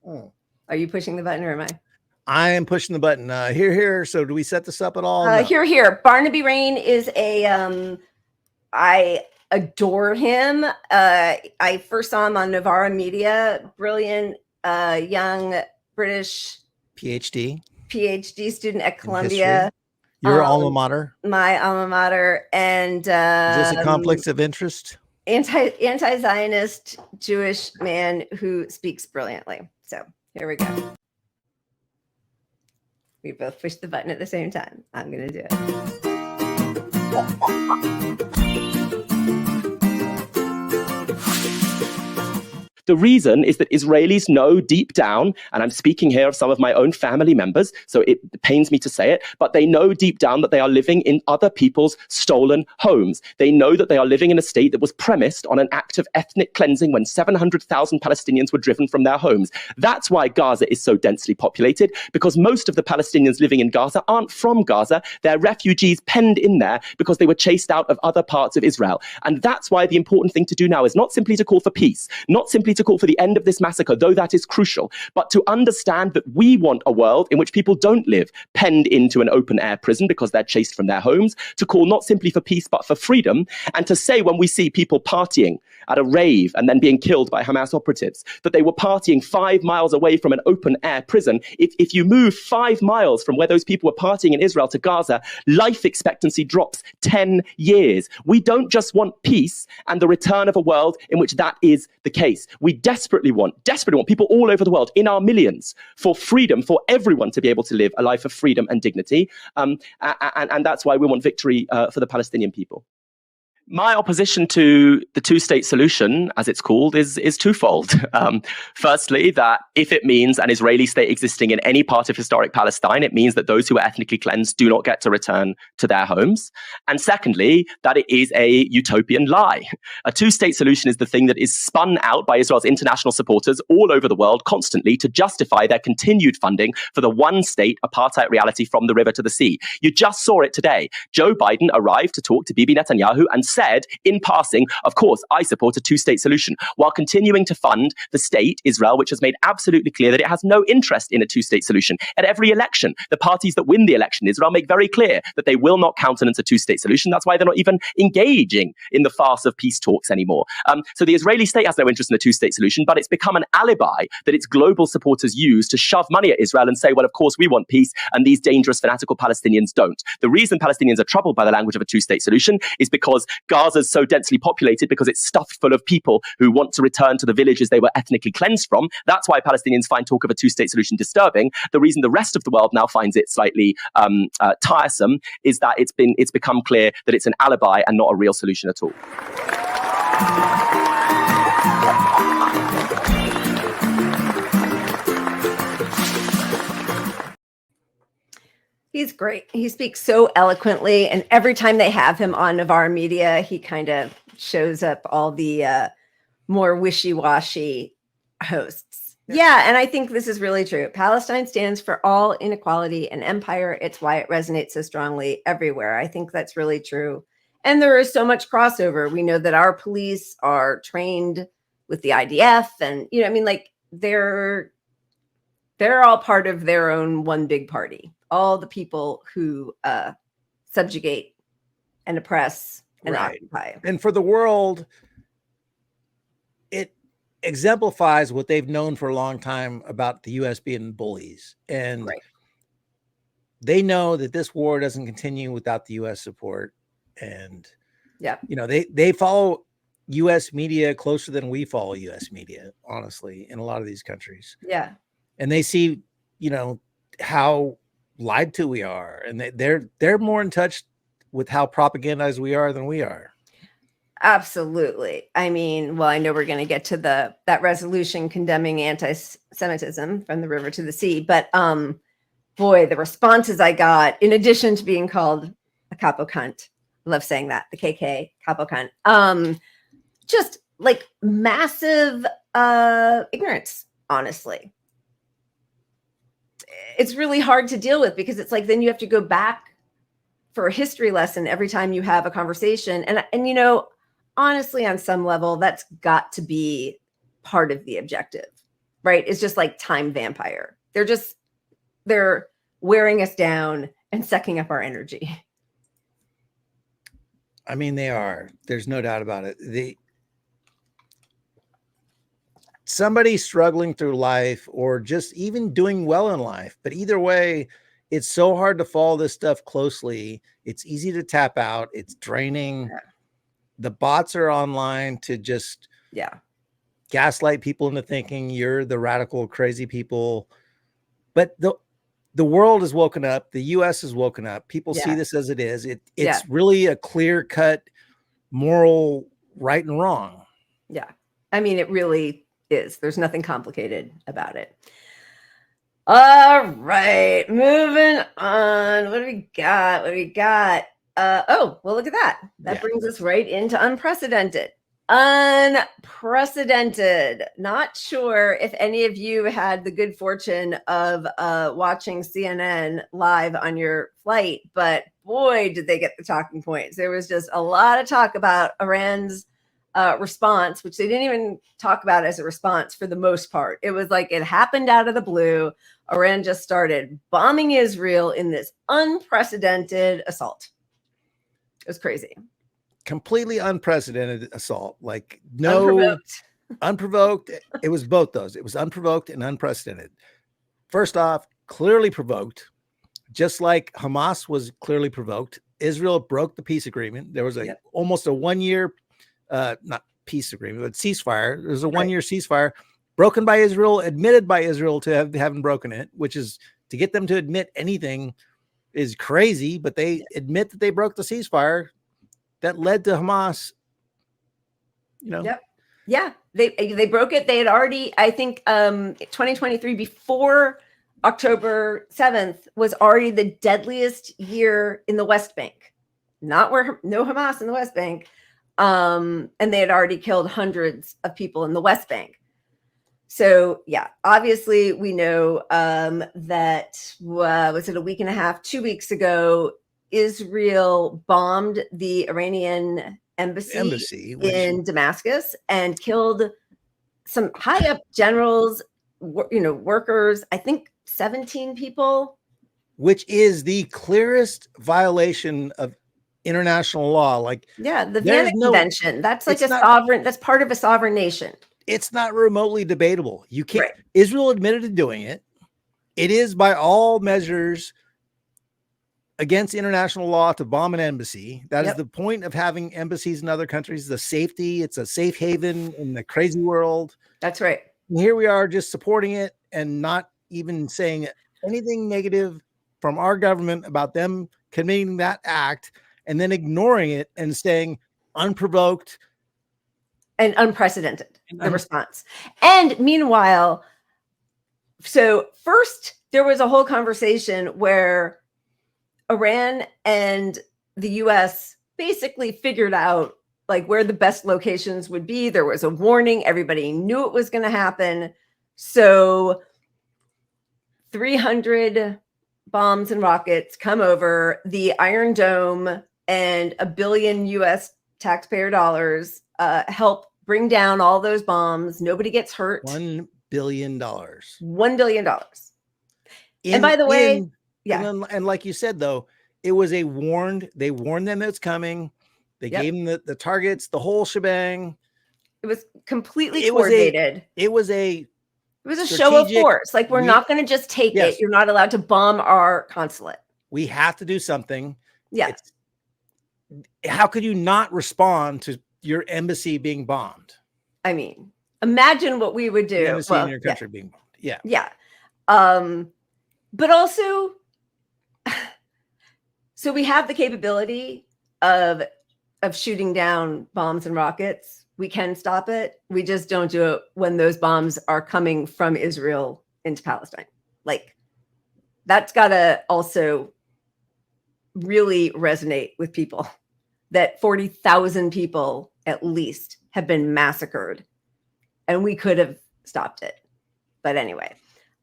Oh. Are you pushing the button or am I? I am pushing the button. Here. So do we set this up at all? No. Here. Barnaby Rain is a, I adore him. I first saw him on Novara Media, brilliant young British PhD student at Columbia. Your alma mater? My alma mater. And is this a conflict of interest? Anti-Zionist Jewish man who speaks brilliantly. So here we go. We both push the button at the same time. I'm going to do it. The reason is that Israelis know deep down, and I'm speaking here of some of my own family members, so it pains me to say it, but they know deep down that they are living in other people's stolen homes. They know that they are living in a state that was premised on an act of ethnic cleansing when 700,000 Palestinians were driven from their homes. That's why Gaza is so densely populated, because most of the Palestinians living in Gaza aren't from Gaza. They're refugees penned in there because they were chased out of other parts of Israel. And that's why the important thing to do now is not simply to call for peace, not simply to call for the end of this massacre, though that is crucial, but to understand that we want a world in which people don't live penned into an open air prison because they're chased from their homes, to call not simply for peace, but for freedom, and to say when we see people partying at a rave and then being killed by Hamas operatives, that they were partying 5 miles away from an open air prison. If you move 5 miles from where those people were partying in Israel to Gaza, life expectancy drops 10 years. We don't just want peace and the return of a world in which that is the case. We desperately want people all over the world, in our millions, for freedom, for everyone to be able to live a life of freedom and dignity. And that's why we want victory for the Palestinian people. My opposition to the two-state solution, as it's called, is twofold. Firstly, that if it means an Israeli state existing in any part of historic Palestine, it means that those who are ethnically cleansed do not get to return to their homes. And secondly, that it is a utopian lie. A two-state solution is the thing that is spun out by Israel's international supporters all over the world constantly to justify their continued funding for the one-state apartheid reality from the river to the sea. You just saw it today. Joe Biden arrived to talk to Bibi Netanyahu and said in passing, of course, I support a two-state solution, while continuing to fund the state, Israel, which has made absolutely clear that it has no interest in a two-state solution. At every election, the parties that win the election in Israel make very clear that they will not countenance a two-state solution. That's why they're not even engaging in the farce of peace talks anymore. So the Israeli state has no interest in a two-state solution, but it's become an alibi that its global supporters use to shove money at Israel and say, well, of course, we want peace, and these dangerous, fanatical Palestinians don't. The reason Palestinians are troubled by the language of a two-state solution is because Gaza's so densely populated, because it's stuffed full of people who want to return to the villages they were ethnically cleansed from. That's why Palestinians find talk of a two-state solution disturbing. The reason the rest of the world now finds it slightly tiresome is that it's become clear that it's an alibi and not a real solution at all. He's great. He speaks so eloquently, and every time they have him on Novara Media, he kind of shows up all the more wishy-washy hosts. Yeah, and I think this is really true. Palestine stands for all inequality and empire. It's why it resonates so strongly everywhere. I think that's really true. And there is so much crossover. We know that our police are trained with the IDF, and they're all part of their own one big party. All the people who subjugate and oppress and occupy. And for the world, it exemplifies what they've known for a long time about the U.S. being bullies. And they know that this war doesn't continue without the U.S. support. And, they follow U.S. media closer than we follow U.S. media, honestly, in a lot of these countries. Yeah. And they see, how lied to we are, and they're more in touch with how propagandized we are than we are. Absolutely. I mean, well, I know we're going to get to that resolution condemning anti-Semitism from the river to the sea, but boy, the responses I got, in addition to being called a capo cunt, I love saying that, the KK capo cunt, just like massive ignorance, honestly. It's really hard to deal with, because it's like, then you have to go back for a history lesson every time you have a conversation. And honestly, on some level, that's got to be part of the objective. right, is just like time vampire. They're wearing us down and sucking up our energy. I mean, they are. There's no doubt about it. Somebody struggling through life or just even doing well in life, but either way, it's so hard to follow this stuff closely. It's easy to tap out. It's draining. Yeah. The bots are online to just gaslight people into thinking you're the radical, crazy people. But the world is woken up. The US is woken up. People see this as it is. It's really a clear-cut moral right and wrong. Yeah. I mean, it really is. There's nothing complicated about it. All right, moving on. What do we got? Oh, well, look at that. That brings us right into unprecedented. Unprecedented. Not sure if any of you had the good fortune of watching CNN live on your flight, but boy, did they get the talking points. There was just a lot of talk about Iran's response, which they didn't even talk about as a response for the most part. It was like it happened out of the blue. Iran just started bombing Israel in this unprecedented assault. It was crazy. Completely unprecedented assault. Like no unprovoked. It was both those. It was unprovoked and unprecedented. First off, clearly provoked, just like Hamas was clearly provoked. Israel broke the peace agreement. There was almost a 1 year not peace agreement, but ceasefire. There's a 1 year ceasefire broken by Israel, admitted by Israel to having broken it, which is to get them to admit anything is crazy, but they admit that they broke the ceasefire that led to Hamas. Yeah, they broke it. They had already, I think 2023 before October 7th was already the deadliest year in the West Bank. No Hamas in the West Bank. And they had already killed hundreds of people in the West Bank. So obviously we know that was it a week and a half, 2 weeks ago, Israel bombed the Iranian embassy in Damascus and killed some high up generals, workers, I think 17 people. Which is the clearest violation of international law. Like the Vienna Convention. That's like that's part of a sovereign nation. It's not remotely debatable. You can't. Israel admitted to doing it. It is by all measures against international law to bomb an embassy. That is the point of having embassies in other countries. The safety. It's a safe haven in the crazy world. That's right. And here we are just supporting it and not even saying anything negative from our government about them committing that act, and then ignoring it and saying unprovoked and unprecedented the response. And meanwhile, so first there was a whole conversation where Iran and the US basically figured out like where the best locations would be. There was a warning. Everybody knew it was going to happen. So 300 bombs and rockets come over the Iron Dome, and $1 billion US taxpayer dollars help bring down all those bombs. Nobody gets hurt. $1 billion. $1 billion. And by the way, and like you said, though, it was they warned them that it's coming. They gave them the targets, the whole shebang. It was completely coordinated. It was a show of force. Like, we're not going to just take it. You're not allowed to bomb our consulate. We have to do something. Yeah. How could you not respond to your embassy being bombed? I mean, imagine what we would do. The embassy in your country being bombed. Yeah. Yeah. But also, so we have the capability of shooting down bombs and rockets. We can stop it. We just don't do it when those bombs are coming from Israel into Palestine. Like, that's got to also really resonate with people, that 40,000 people at least have been massacred, and we could have stopped it. But anyway,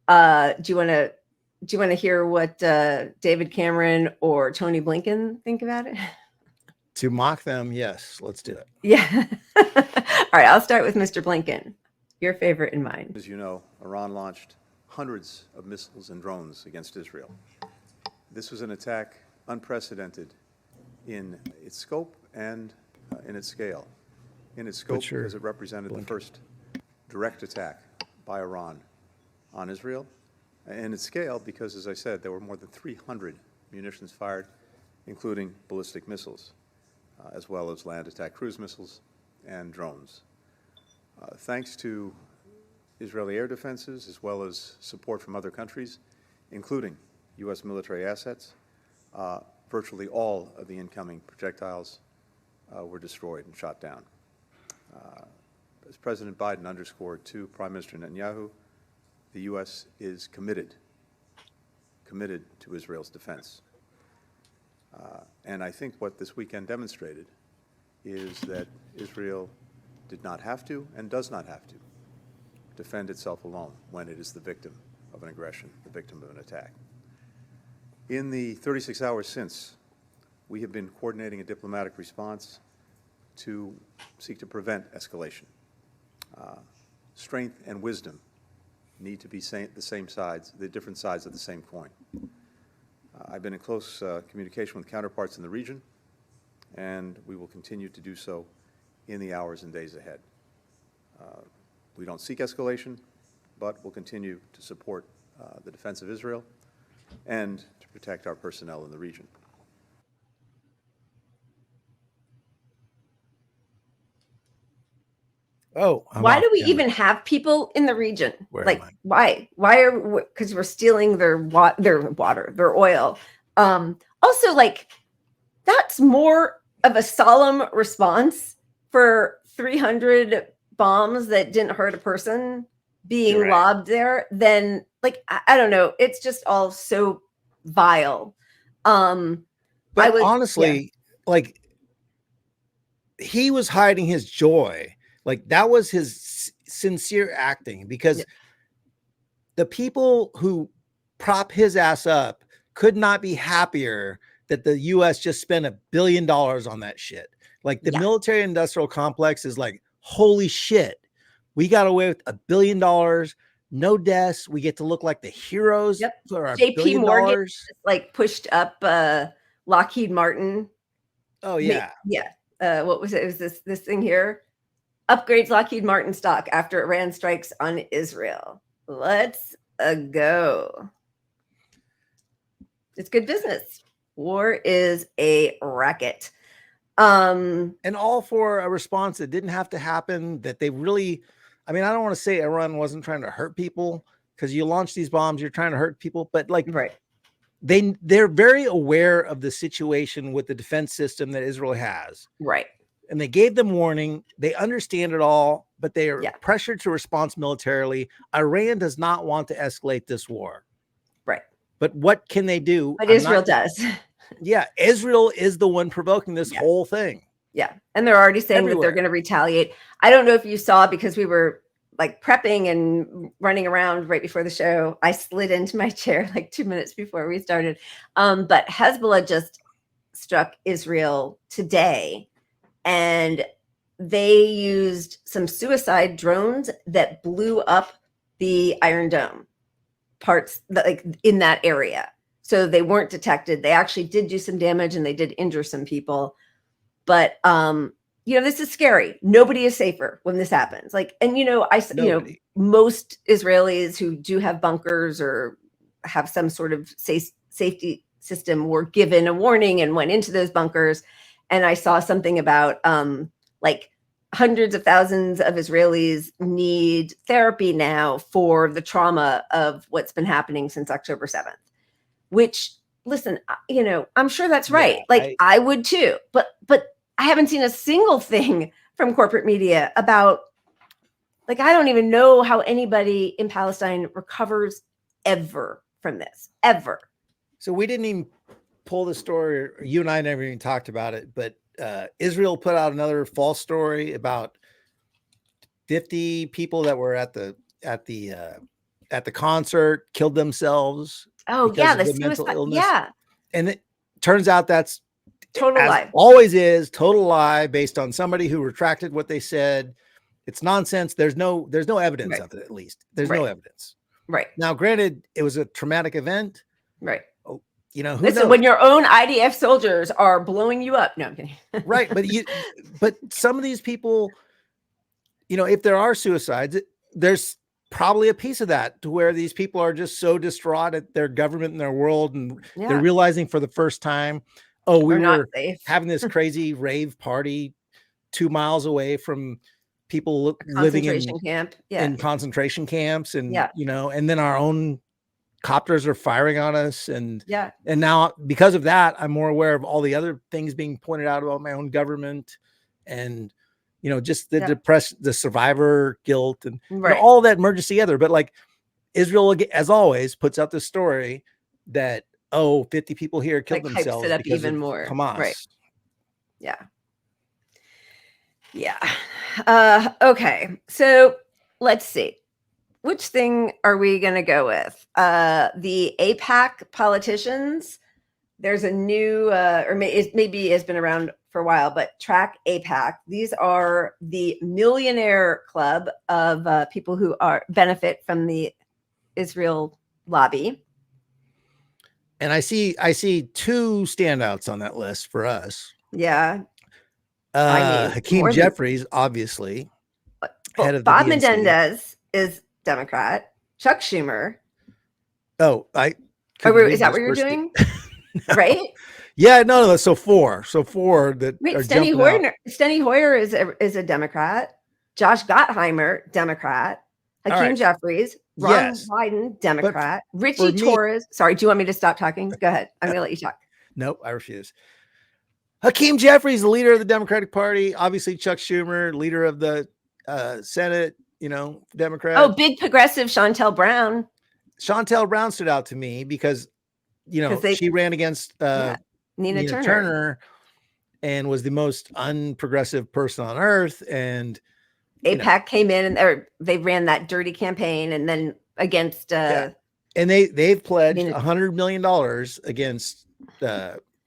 do you want to hear what David Cameron or Tony Blinken think about it? To mock them, yes, let's do it. Yeah. All right, I'll start with Mr. Blinken. Your favorite and mine. As you know, Iran launched hundreds of missiles and drones against Israel. This was an attack unprecedented in its scope and in its scale. In its scope, because it represented the first direct attack by Iran on Israel. And its scale, because, as I said, there were more than 300 munitions fired, including ballistic missiles, as well as land attack cruise missiles and drones. Thanks to Israeli air defenses, as well as support from other countries, including U.S. military assets, virtually all of the incoming projectiles were destroyed and shot down. As President Biden underscored to Prime Minister Netanyahu, the U.S. is committed to Israel's defense. And I think what this weekend demonstrated is that Israel did not have to and does not have to defend itself alone when it is the victim of an aggression, the victim of an attack. In the 36 hours since, we have been coordinating a diplomatic response to seek to prevent escalation. Strength and wisdom need to be the different sides of the same coin. I've been in close communication with counterparts in the region, and we will continue to do so in the hours and days ahead. We don't seek escalation, but we'll continue to support the defense of Israel and to protect our personnel in the region. Oh, why do we even have people in the region? Like, why? Because we're stealing their water, their oil. Also, like, that's more of a solemn response for 300 bombs that didn't hurt a person being lobbed there than, like, I don't know. It's just all so vile. But honestly, like, he was hiding his joy. Like, that was his sincere acting, because the people who prop his ass up could not be happier that the U.S. just spent $1 billion on that shit. Like, the military industrial complex is like, holy shit, we got away with $1 billion, no deaths. We get to look like the heroes. For our JP Morgan like pushed up Lockheed Martin. Oh yeah. What was it? It was this thing here. Upgrades Lockheed Martin stock after Iran strikes on Israel. Let's go. It's good business. War is a racket. And all for a response that didn't have to happen, that they really, I mean, I don't want to say Iran wasn't trying to hurt people, because you launch these bombs, you're trying to hurt people, but like, they're very aware of the situation with the defense system that Israel has. Right. And they gave them warning. They understand it all, but they are pressured to respond militarily. Iran does not want to escalate this war. Right. But what can they do? But Israel does. Yeah. Israel is the one provoking this whole thing. Yeah. And they're already saying that they're going to retaliate. I don't know if you saw, because we were like prepping and running around right before the show. I slid into my chair like 2 minutes before we started. But Hezbollah just struck Israel today. And they used some suicide drones that blew up the Iron Dome parts like in that area. So they weren't detected. They actually did do some damage, and they did injure some people. But this is scary. Nobody is safer when this happens. Like, and most Israelis who do have bunkers or have some sort of safety system were given a warning and went into those bunkers. And I saw something about like hundreds of thousands of Israelis need therapy now for the trauma of what's been happening since October 7th, which, listen, I'm sure that's right. Yeah, like I would too, but I haven't seen a single thing from corporate media about, like, I don't even know how anybody in Palestine recovers ever from this, ever. So we didn't even pull the story. You and I never even talked about it, but Israel put out another false story about 50 people that were at the concert killed themselves. Oh yeah, the mental illness. Yeah, and it turns out that's total lie. Always is total lie, based on somebody who retracted what they said. It's nonsense. There's no evidence Right. of it. At least there's Right. no evidence. Right. Now, granted, it was a traumatic event. Right. Oh, you know, who Listen, knows? when your own IDF soldiers are blowing you up. No, I'm kidding. Right. But some of these people, you know, if there are suicides, there's probably a piece of that to where these people are just so distraught at their government and their world. And they're realizing for the first time, oh, we were having this crazy rave party 2 miles away from people living in concentration camps. And, you know, and then our own copters are firing on us. And now because of that, I'm more aware of all the other things being pointed out about my own government and, you know, just the the survivor guilt and you know, all that merges together. But like Israel, as always, puts out this story that, 50 people here killed themselves. Hypes it up even more. Hamas. Right. Yeah. Yeah. Okay. So let's see. Which thing are we going to go with? The AIPAC politicians. There's a new, or maybe has been around for a while, but Track AIPAC. These are the millionaire club of people who benefit from the Israel lobby. And I see 2 standouts on that list for us. Yeah. Hakeem Jeffries, obviously. Head of Bob Menendez is Democrat. Chuck Schumer. Oh, is that what you're doing? No. Right? Yeah, no. So 4 that Wait, are Steny Hoyer is a Democrat. Josh Gottheimer, Democrat. Hakeem Jeffries, Ron Wyden, Democrat. Richie Torres. Sorry, do you want me to stop talking? Go ahead. I'm going to let you talk. Nope, I refuse. Hakeem Jeffries, the leader of the Democratic Party. Obviously, Chuck Schumer, leader of the Senate, you know, Democrat. Oh, big progressive Chantel Brown. Chantel Brown stood out to me because, you know, she ran against Nina Turner and was the most unprogressive person on earth. And AIPAC came in and they ran that dirty campaign and then against and they've pledged $100 million against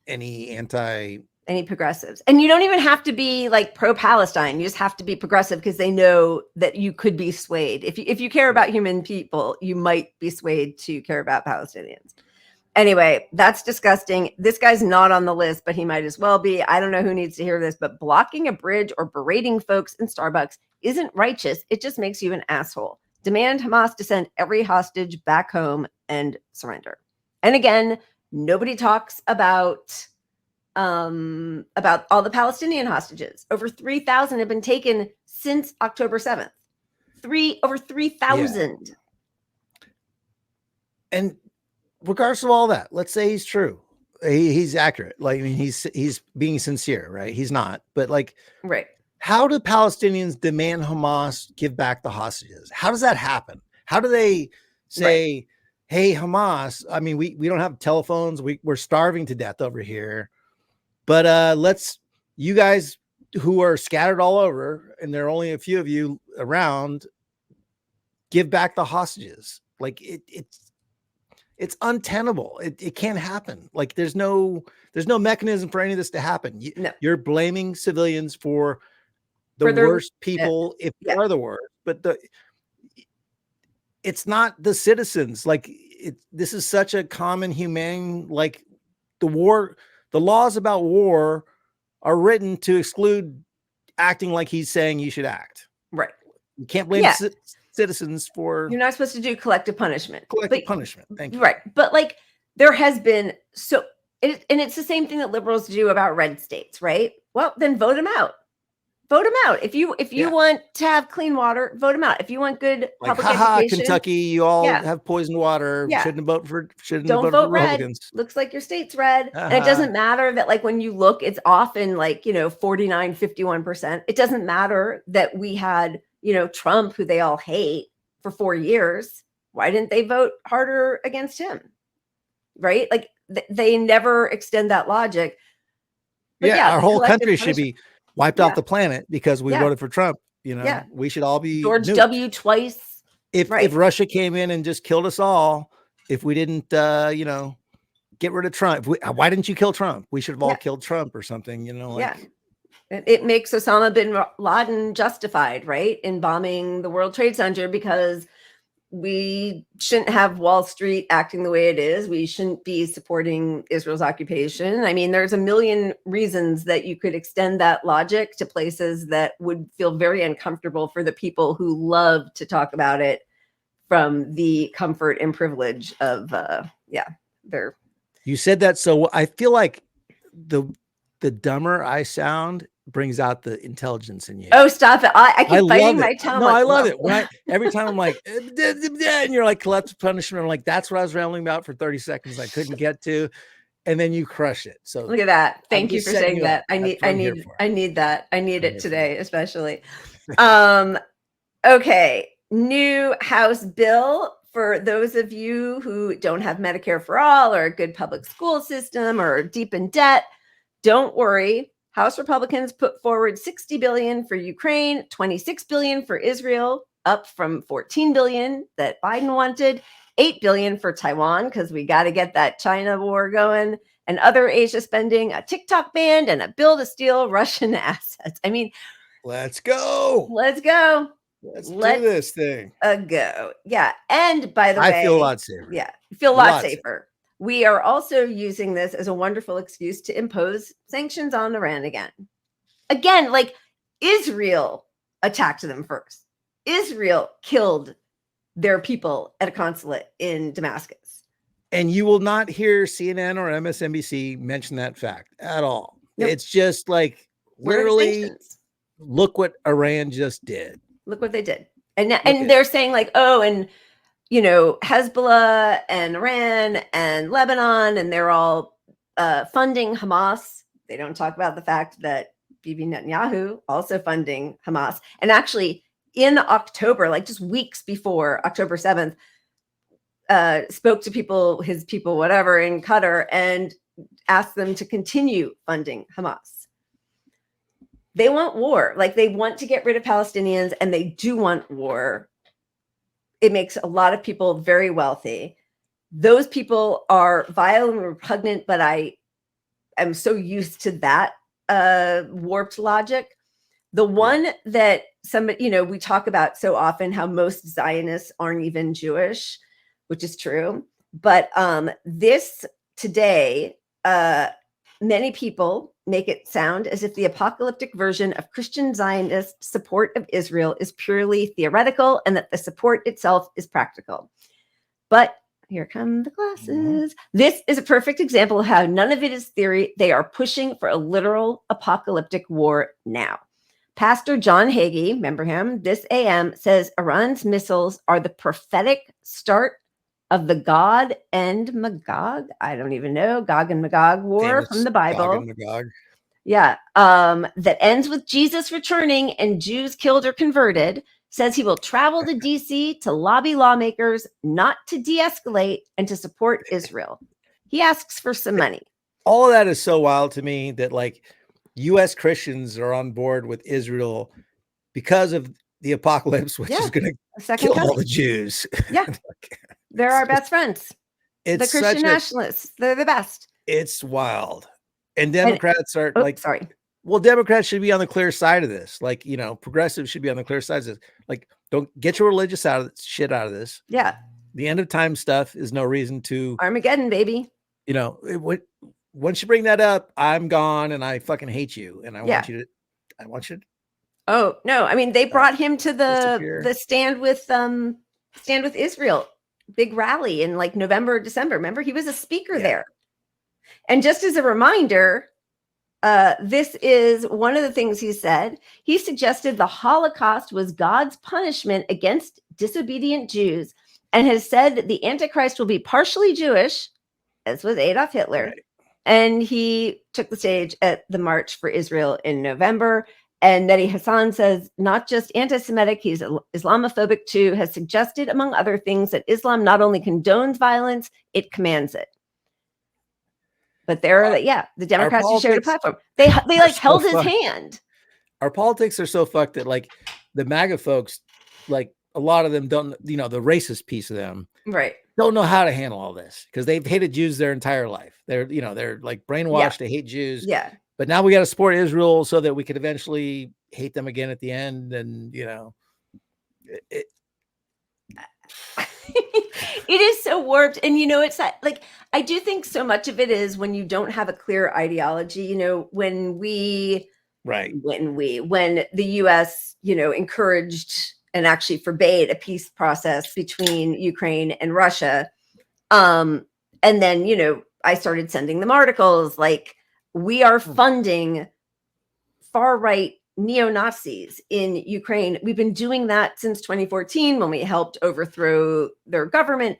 any progressives. And you don't even have to be like pro-Palestine. You just have to be progressive because they know that you could be swayed. If you care about human people, you might be swayed to care about Palestinians. Anyway, that's disgusting. This guy's not on the list, but he might as well be. I don't know who needs to hear this, but blocking a bridge or berating folks in Starbucks isn't righteous. It just makes you an asshole. Demand Hamas to send every hostage back home and surrender. And again, nobody talks about all the Palestinian hostages. Over 3,000 have been taken since October 7th. Over 3,000. Yeah. And regardless of all that, let's say he's true. He's accurate. Like, I mean, he's being sincere, right? He's not, but like, right. How do Palestinians demand Hamas give back the hostages? How does that happen? How do they say, hey, Hamas, I mean, we don't have telephones. We're starving to death over here, but let's, you guys who are scattered all over, and there are only a few of you around, give back the hostages. Like it's untenable. It can't happen. Like there's no mechanism for any of this to happen. You're blaming civilians for the worst people, if they are the worst, but it's not the citizens. Like this is such a common humane, like the laws about war are written to exclude acting like he's saying you should act. Right. You can't blame citizens for. You're not supposed to do collective punishment. Punishment. Thank you. Right. But like there has been and it's the same thing that liberals do about red states, right? Well, then vote them out. Vote them out. If you want to have clean water, vote them out. If you want good public education, Kentucky, you all have poisoned water. Yeah. Shouldn't vote for red. Republicans. Looks like your state's red. And it doesn't matter that like when you look, it's often like, 49, 51%. It doesn't matter that we had, Trump, who they all hate, for 4 years. Why didn't they vote harder against him? Right? Like they never extend that logic. But our whole country should be wiped off the planet because we voted for Trump. We should all be George nuked. W. twice. If Russia came in and just killed us all, if we didn't, get rid of Trump, why didn't you kill Trump? We should have all killed Trump or something, It makes Osama bin Laden justified, right, in bombing the World Trade Center, because we shouldn't have Wall Street acting the way it is. We shouldn't be supporting Israel's occupation. I mean, there's a million reasons that you could extend that logic to places that would feel very uncomfortable for the people who love to talk about it from the comfort and privilege of, their. You said that, so I feel like the dumber I sound brings out the intelligence in you. Oh, stop it. I keep fighting my tongue. No, I love it. When every time I'm like, and you're like, collective punishment. I'm like, that's what I was rambling about for 30 seconds. I couldn't get to. And then you crush it. So look at that. Thank you for saying that. I need that. I need it today, especially. Okay. New House bill for those of you who don't have Medicare for all or a good public school system or are deep in debt. Don't worry. House Republicans put forward $60 billion for Ukraine, $26 billion for Israel, up from $14 billion that Biden wanted, $8 billion for Taiwan, because we got to get that China war going, and other Asia spending, a TikTok ban, and a bill to steal Russian assets. I mean, let's go. Let's go. Let's do this thing. Go. Yeah. And by the way, I feel a lot safer. Yeah. Feel a lot safer. We are also using this as a wonderful excuse to impose sanctions on Iran again. Again, like Israel attacked them first. Israel killed their people at a consulate in Damascus. And you will not hear CNN or MSNBC mention that fact at all. Nope. It's just like literally, look what Iran just did. Look what they did. And they're saying like, oh, and Hezbollah and Iran and Lebanon, and they're all funding Hamas. They don't talk about the fact that Bibi Netanyahu also funding Hamas. And actually in October, like just weeks before October 7th, spoke to his people, whatever, in Qatar, and asked them to continue funding Hamas. They want war. Like they want to get rid of Palestinians, and they do want war. It makes a lot of people very wealthy. Those people are vile and repugnant, but I am so used to that warped logic. The one that we talk about so often, how most Zionists aren't even Jewish, which is true. But this today, many people make it sound as if the apocalyptic version of Christian Zionist support of Israel is purely theoretical and that the support itself is practical. But here come the glasses. This is a perfect example of how none of it is theory. They are pushing for a literal apocalyptic war now. Pastor John Hagee, remember him, this AM says Iran's missiles are the prophetic start of the Gog and Magog. I don't even know. Gog and Magog war from the Bible. Gog and Magog. Yeah. That ends with Jesus returning and Jews killed or converted. Says he will travel to DC to lobby lawmakers not to de-escalate and to support Israel. He asks for some money. All of that is so wild to me that like U.S. Christians are on board with Israel because of the apocalypse, which is going to kill all the Jews. Yeah. They're our best friends. The Christian nationalists. They're the best. It's wild. And Democrats are well, Democrats should be on the clear side of this. Like, progressives should be on the clear side of this. Like, don't get your religious shit out of this. Yeah. The end of time stuff is no reason to Armageddon, baby. Once you bring that up, I'm gone and I fucking hate you. And I want you to. Oh, no. I mean, they brought him to the stand with Israel. Big rally in like November, December. Remember, he was a speaker there. And just as a reminder, this is one of the things he said. He suggested the Holocaust was God's punishment against disobedient Jews and has said that the Antichrist will be partially Jewish, as was Adolf Hitler. Right. And he took the stage at the March for Israel in November. And Mehdi Hassan says, not just anti-Semitic, he's Islamophobic too, has suggested, among other things, that Islam not only condones violence, it commands it. But the Democrats who shared a platform, they like held his hand. Our politics are so fucked that like the MAGA folks, like a lot of them don't, the racist piece of them, right, don't know how to handle all this because they've hated Jews their entire life. They're like brainwashed to hate Jews. Yeah. but now we got to support Israel so that we could eventually hate them again at the end. And, you know, it is so warped. And, you know, it's like, I do think so much of it is when you don't have a clear ideology, you know, when the US, you know, encouraged and actually forbade a peace process between Ukraine and Russia. And then, you know, I started sending them articles like, we are funding far right neo-Nazis in Ukraine. We've been doing that since 2014 when we helped overthrow their government.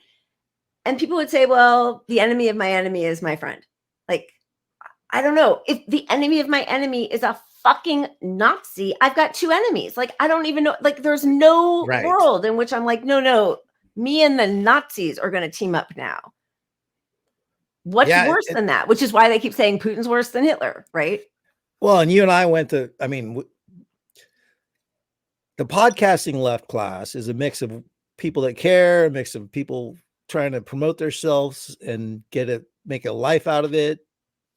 And people would say, well, the enemy of my enemy is my friend. Like, I don't know. If the enemy of my enemy is a fucking Nazi, I've got two enemies. Like, I don't even know. Like, there's no world in which I'm like, no, me and the Nazis are going to team up now. What's worse than that? Which is why they keep saying Putin's worse than Hitler, right? Well, and you and I went to, I mean, the podcasting left class is a mix of people that care, a mix of people trying to promote themselves and make a life out of it.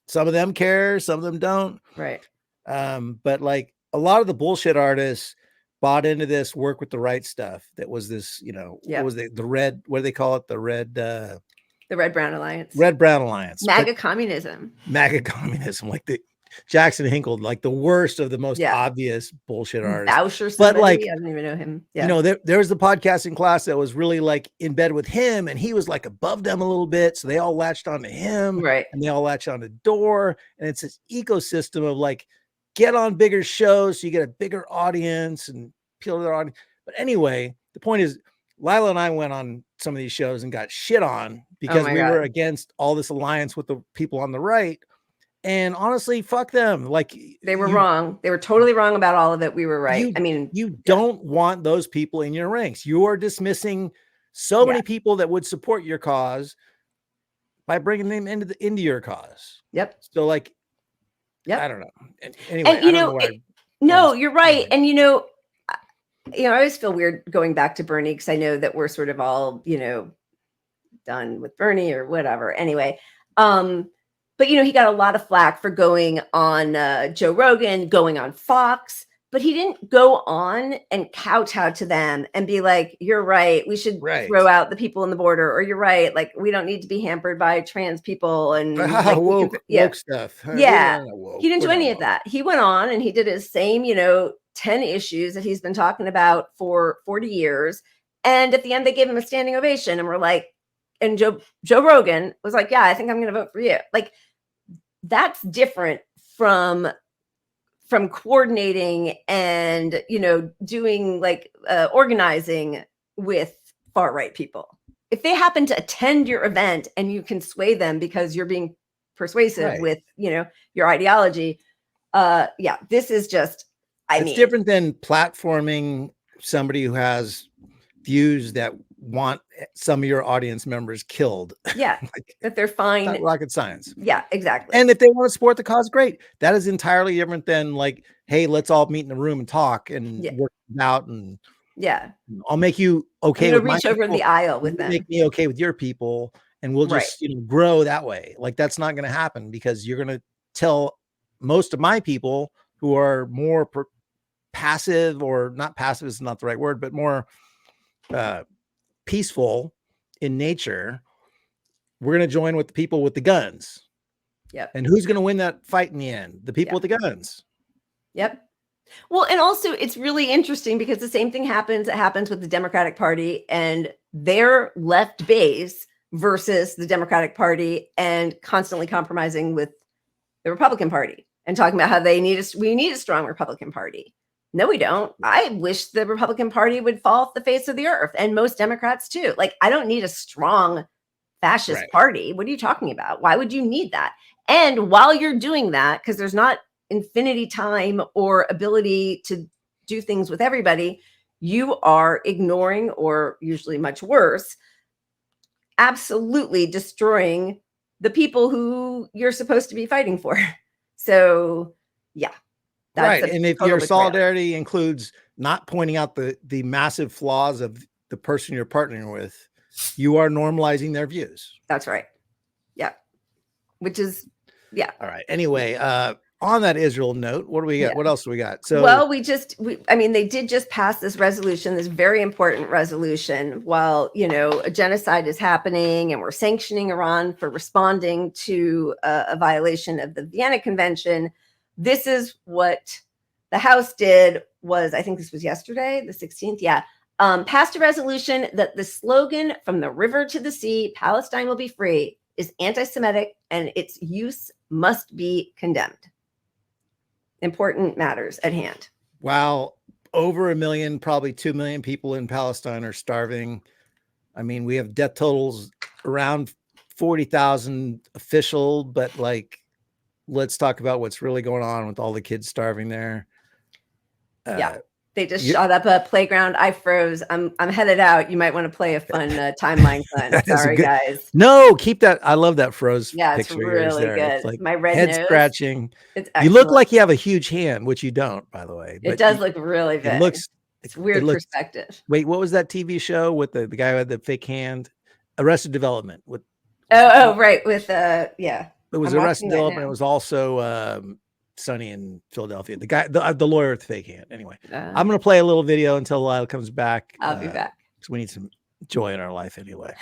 Some of them care, some of them don't. Right. But like a lot of the bullshit artists bought into this work with the right stuff. That was this, you know, what was the red, what do they call it? The Red Brown Alliance. Red-Brown Alliance. MAGA communism. Like the Jackson Hinkle, like the worst of the most obvious bullshit artists. Bausch or somebody, but like, I don't even know him. Yeah. You know, there was the podcasting class that was really like in bed with him, and he was like above them a little bit. So they all latched onto him, right? And they all latched on the door. And it's this ecosystem of like, get on bigger shows so you get a bigger audience and appeal to their audience. But anyway, the point is, Lila and I went on some of these shows and got shit on because we were against all this alliance with the people on the right. And honestly, fuck them. Like, they were wrong. They were totally wrong about all of it. We were right. I mean, you don't want those people in your ranks. You are dismissing so many people that would support your cause by bringing them into your cause. Yep. So like, I don't know. Anyway, and, you know, you're right. And, you know, I always feel weird going back to Bernie because I know that we're sort of all, you know, done with Bernie or whatever. Anyway, but, you know, he got a lot of flack for going on Joe Rogan, going on Fox, but he didn't go on and kowtow to them and be like, you're right, we should throw out the people on the border, or you're right, like, we don't need to be hampered by trans people and like, woke stuff. Yeah, he didn't do any of that. He went on and he did his same, you know, 10 issues that he's been talking about for 40 years. And at the end, they gave him a standing ovation and we're like, and Joe Rogan was like, yeah, I think I'm going to vote for you. Like, that's different from coordinating and, you know, doing like organizing with far right people. If they happen to attend your event and you can sway them because you're being persuasive with, you know, your ideology. This is just, it's different than platforming somebody who has views that want some of your audience members killed. Yeah, like, that they're fine. Not rocket science. Yeah, exactly. And if they want to support the cause, great. That is entirely different than like, hey, let's all meet in a room and talk and work it out. And I'll make you okay with reach over the aisle with them. Make me okay with your people, and we'll just grow that way. Like, that's not going to happen because you're going to tell most of my people who are more passive, or not passive is not the right word, but more peaceful in nature, we're going to join with the people with the guns. Yep. And who's going to win that fight in the end? The people with the guns. Yep. Well, and also it's really interesting because the same thing happens. It happens with the Democratic Party and their left base versus the Democratic Party, and constantly compromising with the Republican Party and talking about how we need a strong Republican Party. No, we don't. I wish the Republican Party would fall off the face of the earth, and most Democrats too. Like, I don't need a strong fascist party. What are you talking about? Why would you need that? And while you're doing that, because there's not infinity time or ability to do things with everybody, you are ignoring, or usually much worse, absolutely destroying the people who you're supposed to be fighting for. So, yeah. And if your solidarity includes not pointing out the massive flaws of the person you're partnering with, you are normalizing their views. That's right. Yeah. Which is, All right. Anyway, on that Israel note, what do we got? Yeah. What else do we got? So, well, I mean, they did just pass this resolution, this very important resolution, while, you know, a genocide is happening and we're sanctioning Iran for responding to a violation of the Vienna Convention. This is what the House did was, I think this was yesterday, the 16th. Yeah. Passed a resolution that the slogan "From the river to the sea, Palestine will be free" is anti-Semitic and its use must be condemned. Important matters at hand. while over 1 million, probably 2 million people in Palestine are starving. I mean, we have death totals around 40,000 official, but like, let's talk about what's really going on with all the kids starving there. Yeah. They just shot up a playground. I froze. I'm headed out. You might want to play a fun timeline, Glenn. Sorry, guys. No, keep that. I love that froze Yeah, it's picture. really good. It's like my red head nose. Scratching. It's you look like you have a huge hand, which you don't, by the way. It does look really big. It's weird perspective. Wait, what was that TV show with the guy who had the fake hand? Arrested Development. With right. With yeah. It was Arrested Development. It was also Sunny in Philadelphia. The guy, the lawyer with the fake hand. Anyway, I'm gonna play a little video until Lila comes back. I'll be back. Because we need some joy in our life anyway.